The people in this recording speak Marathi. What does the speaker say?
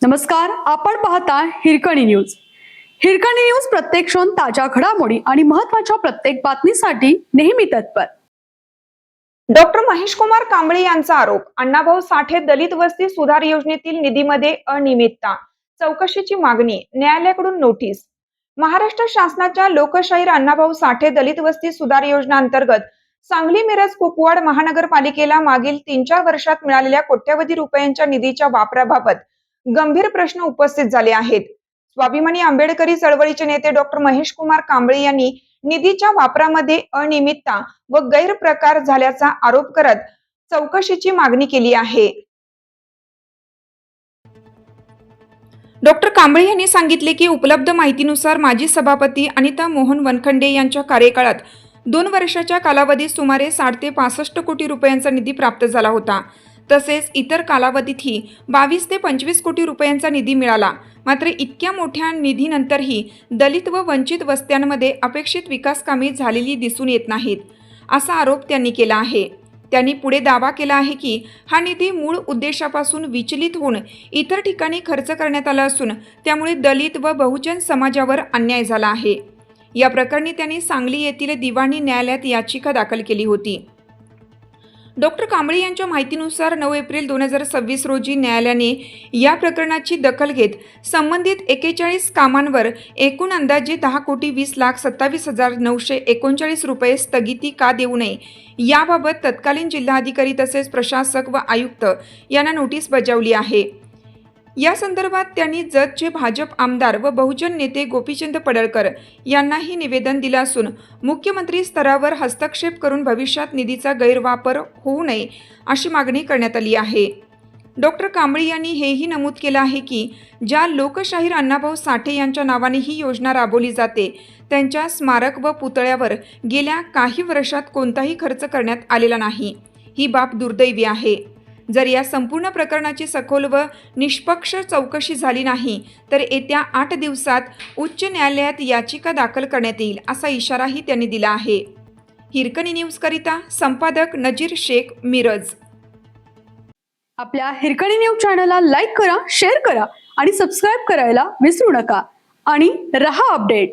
नमस्कार, आपण पाहता हिरकणी न्यूज. हिरकणी न्यूज प्रत्येक क्षण ताज्या घडामोडी आणि महत्त्वाच्या प्रत्येक बातमीसाठी नेहमी तत्पर. डॉक्टर महेश कुमार कांबळे यांचा आरोप. अण्णाभाऊ साठे दलित वस्ती सुधार योजनेतील निधीमध्ये अनियमितता, चौकशीची मागणी, न्यायालयाकडून नोटीस. महाराष्ट्र शासनाच्या लोकशाहीर अण्णाभाऊ साठे दलित वस्ती सुधार योजना अंतर्गत सांगली, मिरज, कुपवाड महानगरपालिकेला मागील 3-4 वर्षात मिळालेल्या कोट्यवधी रुपयांच्या निधीच्या वापराबाबत गंभीर प्रश्न उपस्थित झाले आहेत. स्वाभिमानी आंबेडकरी चळवळीचे नेते डॉक्टर महेश कुमार कांबळे यांनी निधीच्या वापरामध्ये अनियमितता व गैरप्रकार झाल्याचा आरोप करत चौकशीची मागणी केली आहे. डॉक्टर कांबळे यांनी सांगितले की उपलब्ध माहितीनुसार माजी सभापती अनिता मोहन वनखंडे यांच्या कार्यकाळात 2 वर्षाच्या कालावधीत सुमारे 60 ते 65 कोटी रुपयांचा निधी प्राप्त झाला होता. तसेच इतर कालावधीतही 22 ते 25 कोटी रुपयांचा निधी मिळाला. मात्र इतक्या मोठ्या निधीनंतरही दलित व वंचित वस्त्यांमध्ये अपेक्षित विकास कामे झालेली दिसून येत नाहीत, असा आरोप त्यांनी केला आहे. त्यांनी पुढे दावा केला आहे की हा निधी मूळ उद्देशापासून विचलित होऊन इतर ठिकाणी खर्च करण्यात आला असून त्यामुळे दलित व बहुजन समाजावर अन्याय झाला आहे. या प्रकरणी त्यांनी सांगली येथील दिवाणी न्यायालयात याचिका दाखल केली होती. डॉक्टर कांबळे यांच्या माहितीनुसार 9 एप्रिल 2026 रोजी न्यायालयाने या प्रकरणाची दखल घेत संबंधित 41 कामांवर एकूण अंदाजे 10,20,27,939 रुपये स्थगिती का देऊ नये याबाबत तत्कालीन जिल्हाधिकारी तसेच प्रशासक व आयुक्त यांना नोटीस बजावली आहे. या संदर्भात त्यांनी जतचे भाजप आमदार व बहुजन नेते गोपीचंद पडळकर यांनाही निवेदन दिलं असून मुख्यमंत्री स्तरावर हस्तक्षेप करून भविष्यात निधीचा गैरवापर होऊ नये अशी मागणी करण्यात आली आहे. डॉक्टर कांबळे यांनी हेही नमूद केलं आहे की ज्या लोकशाहीर अण्णाभाऊ साठे यांच्या नावाने ही योजना राबवली जाते त्यांच्या स्मारक व पुतळ्यावर गेल्या काही वर्षात कोणताही खर्च करण्यात आलेला नाही. ही बाब दुर्दैवी आहे. जर या संपूर्ण प्रकरणाची सखोल व निष्पक्ष चौकशी झाली नाही तर येत्या 8 दिवसात उच्च न्यायालयात याचिका दाखल करण्यात येईल असा इशाराही त्यांनी दिला आहे. हिरकणी न्यूज करिता संपादक नजीर शेख, मिरज. आपल्या हिरकणी न्यूज चॅनलला लाईक करा, शेअर करा आणि सबस्क्राईब करायला विसरू नका आणि रहा अपडेट.